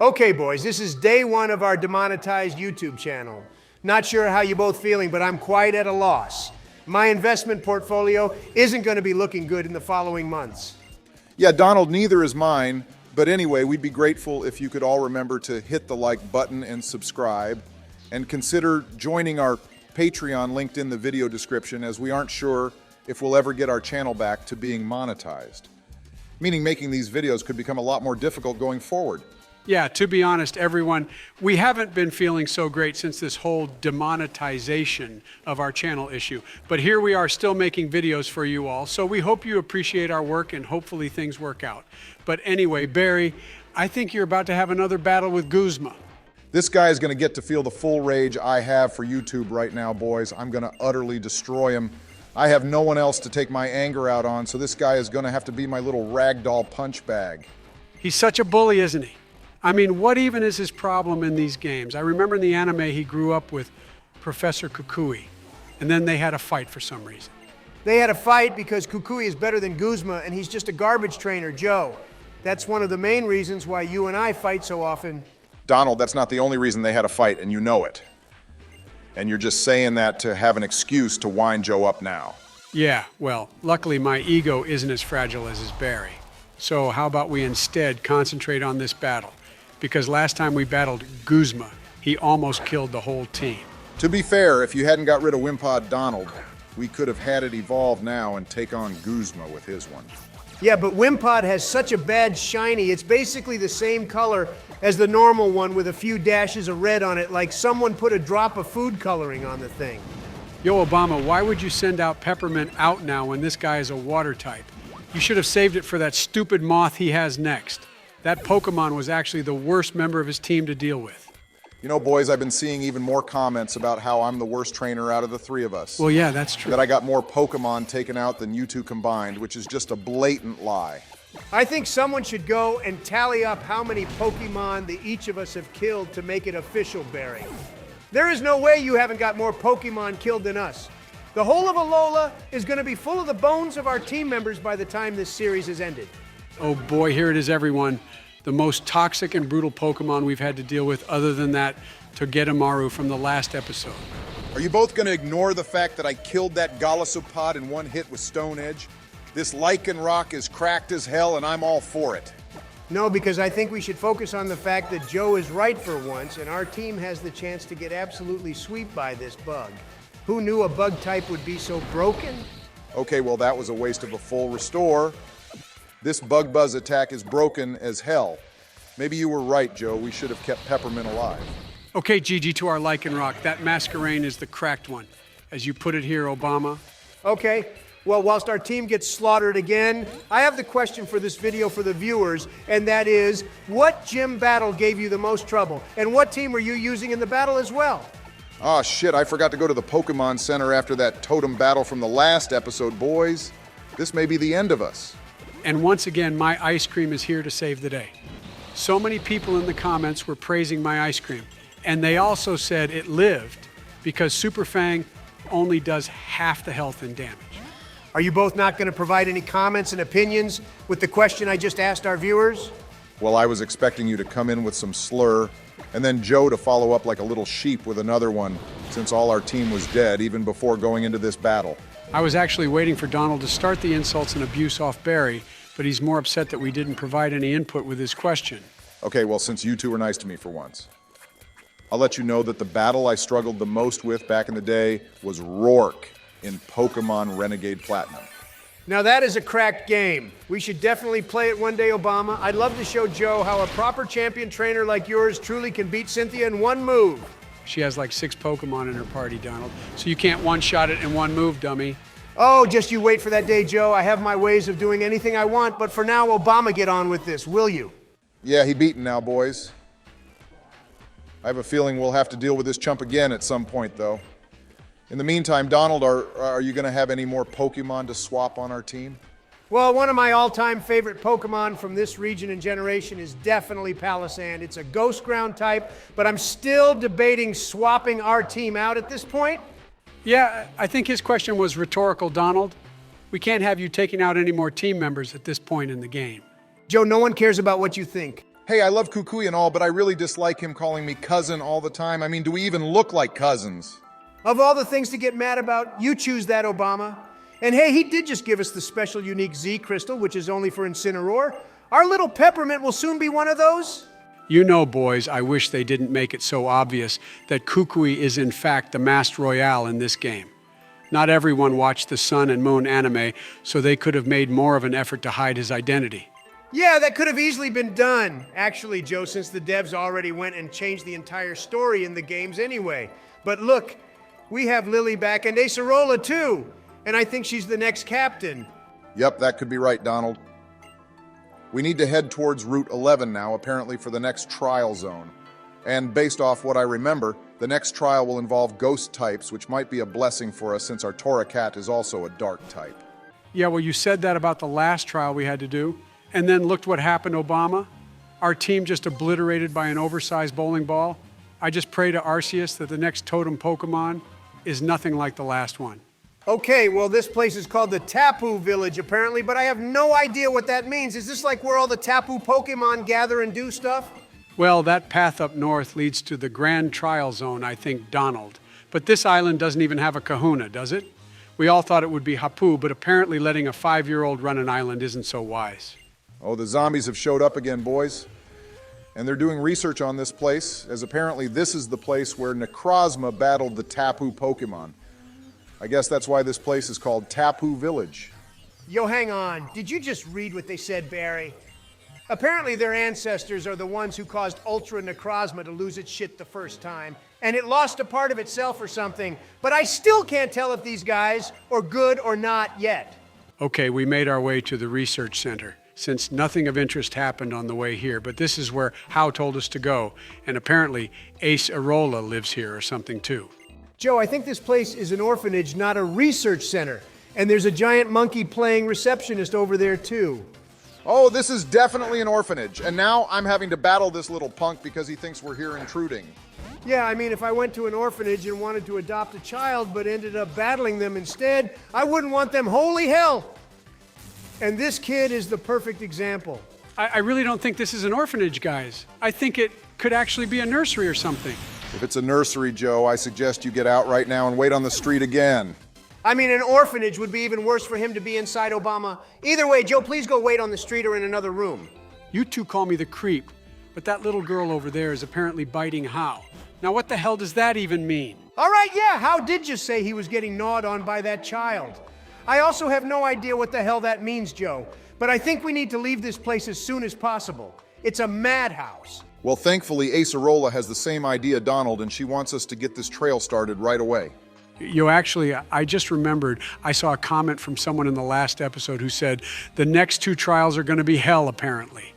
Okay, boys, this is day one of our demonetized YouTube channel. Not sure how you're both feeling, but I'm quite at a loss. My investment portfolio isn't going to be looking good in the following months. Yeah, Donald, neither is mine. But anyway, we'd be grateful if you could all remember to hit the like button and subscribe, and consider joining our Patreon linked in the video description, as we aren't sure if we'll ever get our channel back to being monetized. Meaning making these videos could become a lot more difficult going forward. Yeah, to be honest, everyone, we haven't been feeling so great since this whole demonetization of our channel issue. But here we are still making videos for you all, so we hope you appreciate our work and hopefully things work out. But anyway, Barry, I think you're about to have another battle with Guzma. This guy is going to get to feel the full rage I have for YouTube right now, boys. I'm going to utterly destroy him. I have no one else to take my anger out on, so this guy is going to have to be my little ragdoll punch bag. He's such a bully, isn't he? I mean, what even is his problem in these games? I remember in the anime he grew up with Professor Kukui, and then they had a fight for some reason. They had a fight because Kukui is better than Guzma, and he's just a garbage trainer, Joe. That's one of the main reasons why you and I fight so often. Donald, that's not the only reason they had a fight, and you know it. And you're just saying that to have an excuse to wind Joe up now. Yeah, well, luckily my ego isn't as fragile as his Barry. So how about we instead concentrate on this battle? Because last time we battled Guzma, he almost killed the whole team. To be fair, if you hadn't got rid of Wimpod Donald, we could have had it evolve now and take on Guzma with his one. Yeah, but Wimpod has such a bad shiny, it's basically the same color as the normal one with a few dashes of red on it, like someone put a drop of food coloring on the thing. Yo, Obama, why would you send out Peppermint out now when this guy is a water type? You should have saved it for that stupid moth he has next. That Pokemon was actually the worst member of his team to deal with. You know, boys, I've been seeing even more comments about how I'm the worst trainer out of the three of us. Well, yeah, that's true. That I got more Pokemon taken out than you two combined, which is just a blatant lie. I think someone should go and tally up how many Pokemon that each of us have killed to make it official, Barry. There is no way you haven't got more Pokemon killed than us. The whole of Alola is going to be full of the bones of our team members by the time this series is ended. Oh boy, here it is, everyone. The most toxic and brutal Pokemon we've had to deal with, other than that Togedemaru from the last episode. Are you both going to ignore the fact that I killed that Golisopod in one hit with Stone Edge? This Lycanroc is cracked as hell, and I'm all for it. No, because I think we should focus on the fact that Joe is right for once, and our team has the chance to get absolutely swept by this bug. Who knew a bug type would be so broken? Okay, well, that was a waste of a full restore. This Bug Buzz attack is broken as hell. Maybe you were right, Joe. We should have kept Peppermint alive. Okay, Gigi, to our Lycanroc. That Masquerain is the cracked one. As you put it here, Obama. Okay. Well, whilst our team gets slaughtered again, I have the question for this video for the viewers, and that is, what gym battle gave you the most trouble? And what team were you using in the battle as well? Oh shit, I forgot to go to the Pokemon Center after that totem battle from the last episode, boys. This may be the end of us. And once again, my ice cream is here to save the day. So many people in the comments were praising my ice cream, and they also said it lived because Super Fang only does half the health and damage. Are you both not going to provide any comments and opinions with the question I just asked our viewers? Well, I was expecting you to come in with some slur, and then Joe to follow up like a little sheep with another one, since all our team was dead even before going into this battle. I was actually waiting for Donald to start the insults and abuse off Barry, but he's more upset that we didn't provide any input with his question. Okay, well, since you two were nice to me for once, I'll let you know that the battle I struggled the most with back in the day was Rourke in Pokemon Renegade Platinum. Now that is a cracked game. We should definitely play it one day, Obama. I'd love to show Joe how a proper champion trainer like yours truly can beat Cynthia in one move. She has like 6 Pokemon in her party, Donald, so you can't one-shot it in one move, dummy. Oh, just you wait for that day, Joe. I have my ways of doing anything I want, but for now, Obama, get on with this, will you? Yeah, he beaten now, boys. I have a feeling we'll have to deal with this chump again at some point, though. In the meantime, Donald, are you going to have any more Pokemon to swap on our team? Well, one of my all-time favorite Pokemon from this region and generation is definitely Palisand. It's a ghost ground type, but I'm still debating swapping our team out at this point. Yeah, I think his question was rhetorical, Donald. We can't have you taking out any more team members at this point in the game. Joe, no one cares about what you think. Hey, I love Kukui and all, but I really dislike him calling me cousin all the time. I mean, do we even look like cousins? Of all the things to get mad about, you choose that, Obama. And hey, he did just give us the special unique Z crystal, which is only for Incineroar. Our little peppermint will soon be one of those. You know, boys, I wish they didn't make it so obvious that Kukui is in fact the Master Royale in this game. Not everyone watched the Sun and Moon anime, so they could have made more of an effort to hide his identity. Yeah, that could have easily been done. Actually, Joe, since the devs already went and changed the entire story in the games anyway. But look, we have Lily back and Acerola too. And I think she's the next captain. Yep, that could be right, Donald. We need to head towards Route 11 now, apparently for the next trial zone. And based off what I remember, the next trial will involve ghost types, which might be a blessing for us since our Tora cat is also a dark type. Yeah, well, you said that about the last trial we had to do. And then looked what happened, Obama. Our team just obliterated by an oversized bowling ball. I just pray to Arceus that the next totem Pokemon is nothing like the last one. Okay, well, this place is called the Tapu Village, apparently, but I have no idea what that means. Is this like where all the Tapu Pokemon gather and do stuff? Well, that path up north leads to the Grand Trial Zone, I think, Donald. But this island doesn't even have a kahuna, does it? We all thought it would be Hapu, but apparently letting a 5-year-old run an island isn't so wise. Oh, the zombies have showed up again, boys. And they're doing research on this place, as apparently this is the place where Necrozma battled the Tapu Pokemon. I guess that's why this place is called Tapu Village. Yo, hang on. Did you just read what they said, Barry? Apparently their ancestors are the ones who caused Ultra Necrozma to lose its shit the first time, and it lost a part of itself or something, but I still can't tell if these guys are good or not yet. Okay, we made our way to the research center, since nothing of interest happened on the way here, but this is where Hao told us to go, and apparently Acerola lives here or something too. Joe, I think this place is an orphanage, not a research center. And there's a giant monkey playing receptionist over there too. Oh, this is definitely an orphanage, and now I'm having to battle this little punk because he thinks we're here intruding. Yeah, I mean, if I went to an orphanage and wanted to adopt a child but ended up battling them instead, I wouldn't want them holy hell. And this kid is the perfect example. I really don't think this is an orphanage, guys. I think it could actually be a nursery or something. If it's a nursery, Joe, I suggest you get out right now and wait on the street again. I mean, an orphanage would be even worse for him to be inside, Obama. Either way, Joe, please go wait on the street or in another room. You two call me the creep, but that little girl over there is apparently biting Hao. Now what the hell does that even mean? All right, yeah, how did you say he was getting gnawed on by that child? I also have no idea what the hell that means, Joe, but I think we need to leave this place as soon as possible. It's a madhouse. Well, thankfully, Acerola has the same idea, Donald, and she wants us to get this trail started right away. Actually, I just remembered I saw a comment from someone in the last episode who said the next 2 trials are going to be hell, apparently.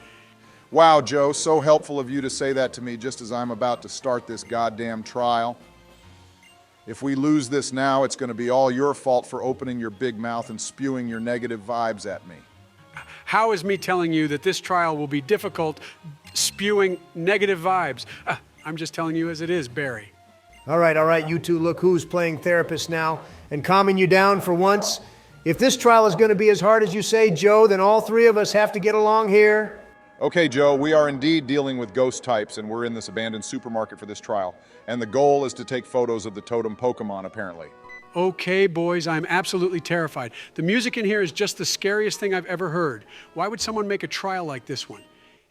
Wow, Joe, so helpful of you to say that to me just as I'm about to start this goddamn trial. If we lose this now, it's going to be all your fault for opening your big mouth and spewing your negative vibes at me. How is me telling you that this trial will be difficult, spewing negative vibes? I'm just telling you as it is, Barry. All right, you two look who's playing therapist now and calming you down for once. If this trial is going to be as hard as you say, Joe, then all 3 of us have to get along here. Okay, Joe, we are indeed dealing with ghost types, and we're in this abandoned supermarket for this trial. And the goal is to take photos of the totem Pokemon, apparently. Okay, boys, I'm absolutely terrified. The music in here is just the scariest thing I've ever heard. Why would someone make a trial like this one?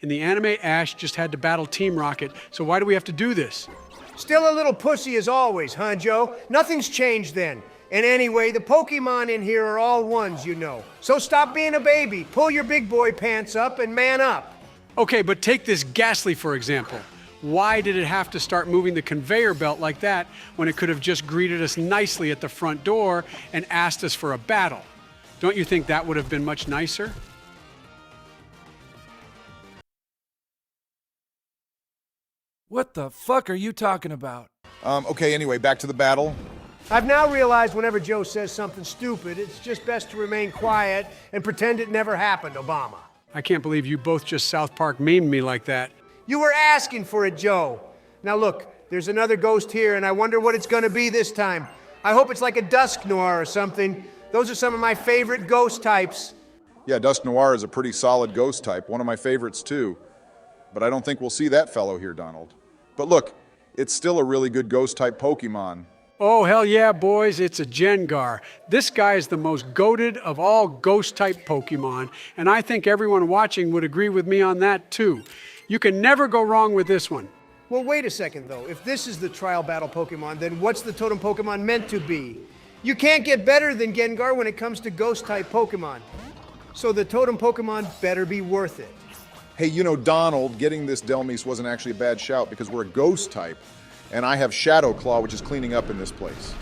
In the anime, Ash just had to battle Team Rocket, so why do we have to do this? Still a little pussy as always, huh, Joe? Nothing's changed then. And anyway, the Pokemon in here are all ones, you know. So stop being a baby, pull your big boy pants up, and man up. Okay, but take this Ghastly, for example. Why did it have to start moving the conveyor belt like that when it could have just greeted us nicely at the front door and asked us for a battle? Don't you think that would have been much nicer? What the fuck are you talking about? Okay, anyway, back to the battle. I've now realized whenever Joe says something stupid, it's just best to remain quiet and pretend it never happened, Obama. I can't believe you both just South Park memed me like that. You were asking for it, Joe. Now look, there's another ghost here, and I wonder what it's gonna be this time. I hope it's like a Dusk Noir or something. Those are some of my favorite ghost types. Yeah, Dusk Noir is a pretty solid ghost type, one of my favorites too. but I don't think we'll see that fellow here, Donald. But look, it's still a really good ghost-type Pokemon. Oh, hell yeah, boys, it's a Gengar. This guy is the most goated of all ghost-type Pokemon, and I think everyone watching would agree with me on that, too. You can never go wrong with this one. Well, wait a second, though. If this is the trial battle Pokemon, then what's the totem Pokemon meant to be? You can't get better than Gengar when it comes to ghost-type Pokemon. So the totem Pokemon better be worth it. Hey, you know, Donald, getting this Delmise wasn't actually a bad shout because we're a ghost-type, and I have Shadow Claw, which is cleaning up in this place.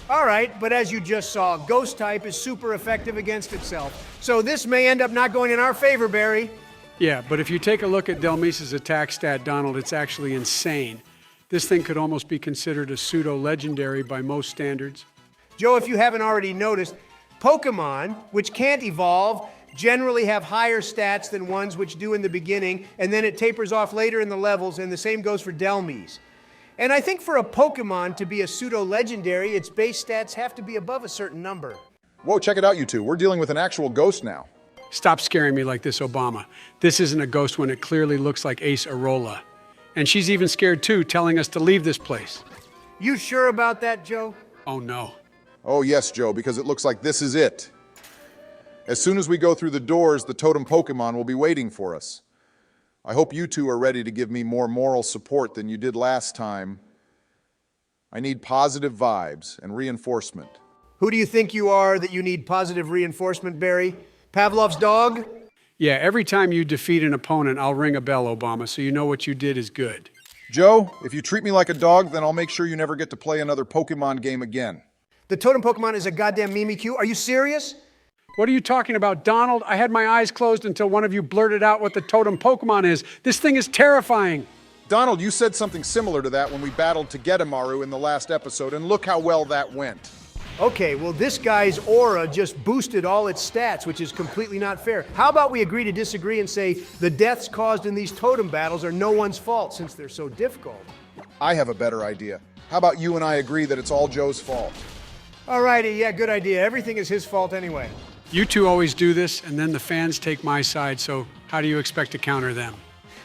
All right, but as you just saw, ghost-type is super effective against itself. So this may end up not going in our favor, Barry. Yeah, but if you take a look at Delmise's attack stat, Donald, it's actually insane. This thing could almost be considered a pseudo-legendary by most standards. Joe, if you haven't already noticed, Pokemon, which can't evolve, generally have higher stats than ones which do in the beginning, and then it tapers off later in the levels, and the same goes for Delmise. And I think for a Pokemon to be a pseudo-legendary, its base stats have to be above a certain number. Whoa, check it out, you two. We're dealing with an actual ghost now. Stop scaring me like this, Obama. This isn't a ghost when it clearly looks like Ace Arola. And she's even scared too, telling us to leave this place. You sure about that, Joe? Oh no. Oh yes, Joe, because it looks like this is it. As soon as we go through the doors, the totem Pokemon will be waiting for us. I hope you two are ready to give me more moral support than you did last time. I need positive vibes and reinforcement. Who do you think you are that you need positive reinforcement, Barry? Pavlov's dog? Yeah, every time you defeat an opponent, I'll ring a bell, Obama, so you know what you did is good. Joe, if you treat me like a dog, then I'll make sure you never get to play another Pokemon game again. The totem Pokemon is a goddamn Mimikyu. Are you serious? What are you talking about, Donald? I had my eyes closed until one of you blurted out what the totem Pokemon is. This thing is terrifying. Donald, you said something similar to that when we battled Togedemaru in the last episode, and look how well that went. Okay, well, this guy's aura just boosted all its stats, which is completely not fair. How about we agree to disagree and say the deaths caused in these totem battles are no one's fault since they're so difficult? I have a better idea. How about you and I agree that it's all Joe's fault? All righty, yeah, good idea. Everything is his fault anyway. You two always do this, and then the fans take my side, so how do you expect to counter them?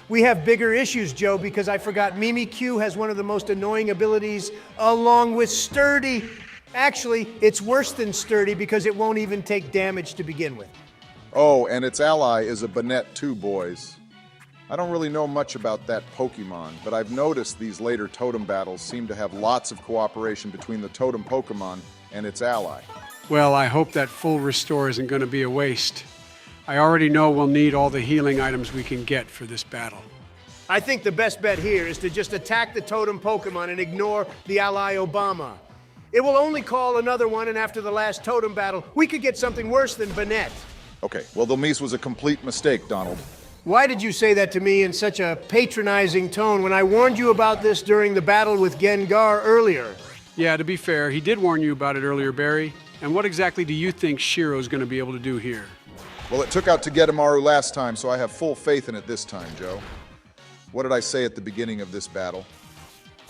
We have bigger issues, Joe, because I forgot Mimikyu has one of the most annoying abilities along with Sturdy. Actually, it's worse than Sturdy because it won't even take damage to begin with. Oh, and its ally is a Banette too, boys. I don't really know much about that Pokemon, but I've noticed these later totem battles seem to have lots of cooperation between the totem Pokemon and its ally. Well, I hope that full restore isn't going to be a waste. I already know we'll need all the healing items we can get for this battle. I think the best bet here is to just attack the totem Pokemon and ignore the ally Obama. It will only call another one, and after the last totem battle, we could get something worse than Banette. Okay, well, the Delmise was a complete mistake, Donald. Why did you say that to me in such a patronizing tone when I warned you about this during the battle with Gengar earlier? Yeah, to be fair, he did warn you about it earlier, Barry. And what exactly do you think Shiro's going to be able to do here? Well, it took out Togedemaru last time, so I have full faith in it this time, Joe. What did I say at the beginning of this battle?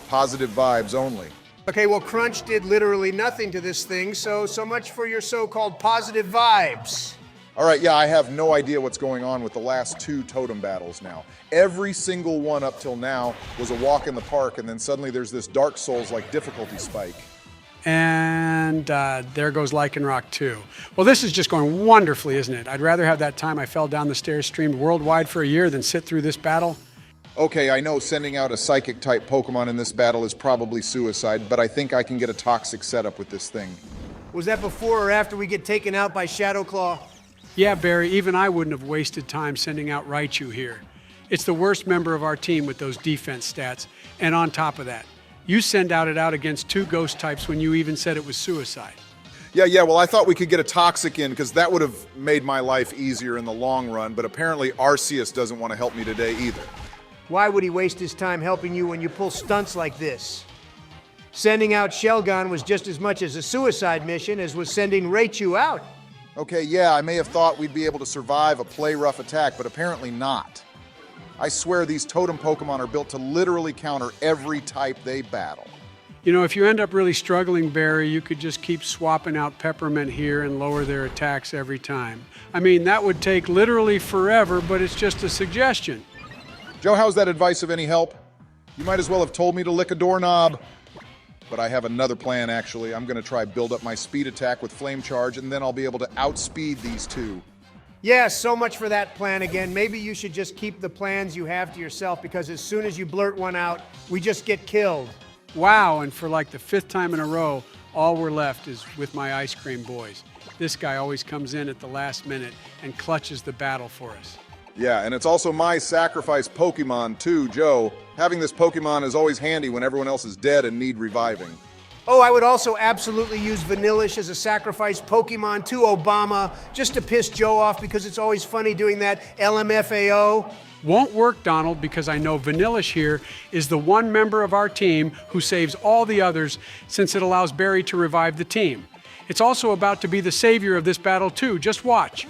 Positive vibes only. Okay, well, Crunch did literally nothing to this thing, so much for your so-called positive vibes. All right, yeah, I have no idea what's going on with the last two totem battles now. Every single one up till now was a walk in the park, and then suddenly there's this Dark Souls-like difficulty spike. And there goes Lycanroc too. Well, this is just going wonderfully, isn't it? I'd rather have that time I fell down the stairs streamed worldwide for a year than sit through this battle. Okay, I know sending out a Psychic-type Pokemon in this battle is probably suicide, but I think I can get a Toxic setup with this thing. Was that before or after we get taken out by Shadow Claw? Yeah, Barry, even I wouldn't have wasted time sending out Raichu here. It's the worst member of our team with those defense stats. And on top of that, you send it out against two ghost types when you even said it was suicide. Yeah, well, I thought we could get a Toxic in because that would have made my life easier in the long run, but apparently Arceus doesn't want to help me today either. Why would he waste his time helping you when you pull stunts like this? Sending out Shelgon was just as much as a suicide mission as was sending Raichu out. Okay, yeah, I may have thought we'd be able to survive a play-rough attack, but apparently not. I swear these totem Pokemon are built to literally counter every type they battle. You know, if you end up really struggling, Barry, you could just keep swapping out Peppermint here and lower their attacks every time. I mean, that would take literally forever, but it's just a suggestion. Joe, how's that advice of any help? You might as well have told me to lick a doorknob. But I have another plan, actually. I'm going to try build up my speed attack with Flame Charge, and then I'll be able to outspeed these two. Yeah, so much for that plan again. Maybe you should just keep the plans you have to yourself, because as soon as you blurt one out, we just get killed. Wow, and for like the 5th time in a row, all we're left is with my ice cream boys. This guy always comes in at the last minute and clutches the battle for us. Yeah, and it's also my sacrifice Pokemon too, Joe. Having this Pokemon is always handy when everyone else is dead and need reviving. Oh, I would also absolutely use Vanillish as a sacrifice Pokemon to Obama, just to piss Joe off, because it's always funny doing that LMFAO. Won't work, Donald, because I know Vanillish here is the one member of our team who saves all the others, since it allows Barry to revive the team. It's also about to be the savior of this battle too. Just watch.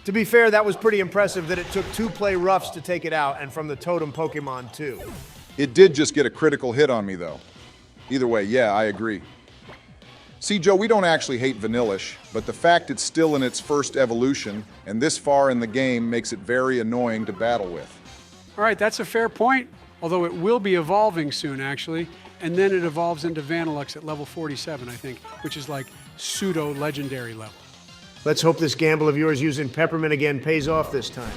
To be fair, that was pretty impressive that it took 2 play roughs to take it out, and from the Totem Pokemon too. It did just get a critical hit on me, though. Either way, yeah, I agree. See, Joe, we don't actually hate Vanillish, but the fact it's still in its first evolution and this far in the game makes it very annoying to battle with. All right, that's a fair point, although it will be evolving soon, actually. And then it evolves into Vanillux at level 47, I think, which is like pseudo-legendary level. Let's hope this gamble of yours using Peppermint again pays off this time.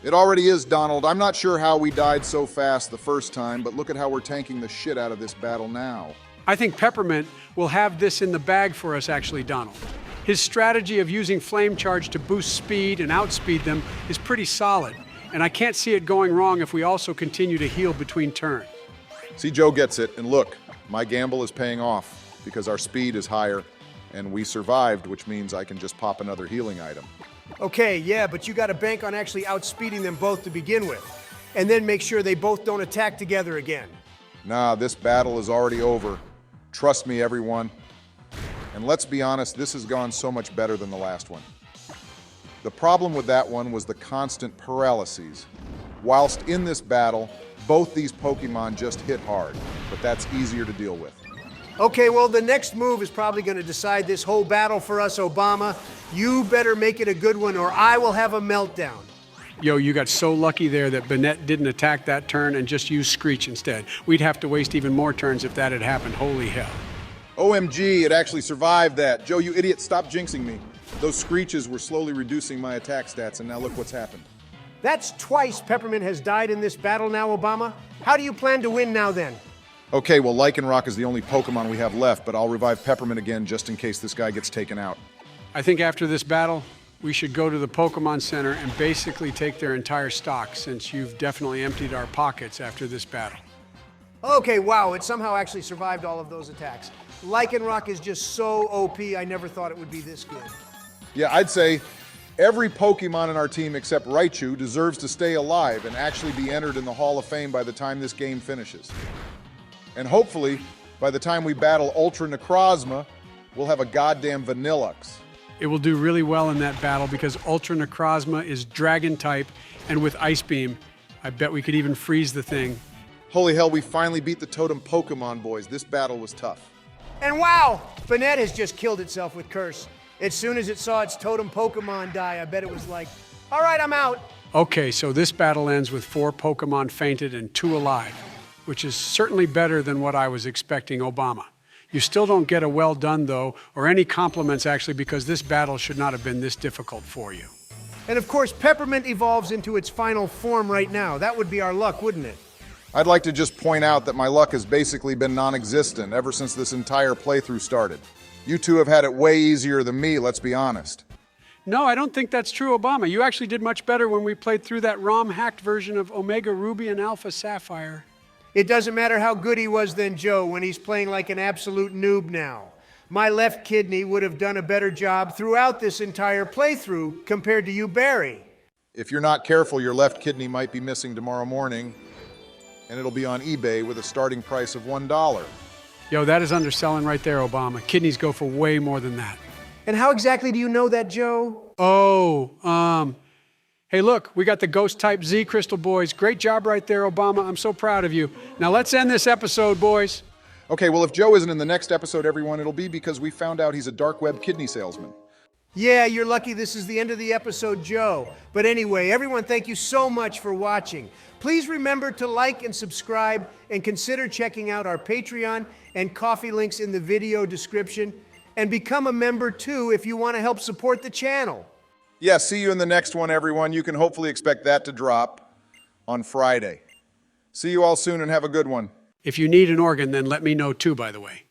It already is, Donald. I'm not sure how we died so fast the first time, but look at how we're tanking the shit out of this battle now. I think Peppermint will have this in the bag for us, actually, Donald. His strategy of using Flame Charge to boost speed and outspeed them is pretty solid, and I can't see it going wrong if we also continue to heal between turns. See, Joe gets it, and look, my gamble is paying off because our speed is higher, and we survived, which means I can just pop another healing item. Okay, yeah, but you gotta bank on actually outspeeding them both to begin with, and then make sure they both don't attack together again. Nah, this battle is already over. Trust me, everyone. And let's be honest, this has gone so much better than the last one. The problem with that one was the constant paralyses. Whilst in this battle, both these Pokemon just hit hard, but that's easier to deal with. Okay, well, the next move is probably gonna decide this whole battle for us, Obama. You better make it a good one, or I will have a meltdown. Yo, you got so lucky there that Bennett didn't attack that turn and just use Screech instead. We'd have to waste even more turns if that had happened. Holy hell. OMG, it actually survived that. Joe, you idiot, stop jinxing me. Those screeches were slowly reducing my attack stats, and now look what's happened. That's twice Peppermint has died in this battle now, Obama. How do you plan to win now, then? Okay, well, Lycanroc is the only Pokemon we have left, but I'll revive Peppermint again just in case this guy gets taken out. I think after this battle, we should go to the Pokemon Center and basically take their entire stock, since you've definitely emptied our pockets after this battle. Okay, wow, it somehow actually survived all of those attacks. Lycanroc is just so OP, I never thought it would be this good. Yeah, I'd say every Pokemon in our team except Raichu deserves to stay alive and actually be entered in the Hall of Fame by the time this game finishes. And hopefully, by the time we battle Ultra Necrozma, we'll have a goddamn Vanillux. It will do really well in that battle because Ultra Necrozma is Dragon type, and with Ice Beam, I bet we could even freeze the thing. Holy hell, we finally beat the Totem Pokemon boys. This battle was tough. And wow, Bennett has just killed itself with Curse. As soon as it saw its Totem Pokemon die, I bet it was like, all right, I'm out. Okay, so this battle ends with 4 Pokemon fainted and 2 alive, which is certainly better than what I was expecting, Obama. You still don't get a well done, though, or any compliments, actually, because this battle should not have been this difficult for you. And of course, Peppermint evolves into its final form right now. That would be our luck, wouldn't it? I'd like to just point out that my luck has basically been non-existent ever since this entire playthrough started. You two have had it way easier than me, let's be honest. No, I don't think that's true, Obama. You actually did much better when we played through that ROM-hacked version of Omega Ruby and Alpha Sapphire. It doesn't matter how good he was then, Joe, when he's playing like an absolute noob now. My left kidney would have done a better job throughout this entire playthrough compared to you, Barry. If you're not careful, your left kidney might be missing tomorrow morning, and it'll be on eBay with a starting price of $1. Yo, that is underselling right there, Obama. Kidneys go for way more than that. And how exactly do you know that, Joe? Hey, look, we got the Ghost-type Z Crystal boys. Great job right there, Obama. I'm so proud of you. Now let's end this episode, boys. Okay, well, if Joe isn't in the next episode, everyone, it'll be because we found out he's a dark web kidney salesman. Yeah, you're lucky this is the end of the episode, Joe. But anyway, everyone, thank you so much for watching. Please remember to like and subscribe and consider checking out our Patreon and coffee links in the video description. And become a member too if you want to help support the channel. Yeah, see you in the next one, everyone. You can hopefully expect that to drop on Friday. See you all soon and have a good one. If you need an organ, then let me know too, by the way.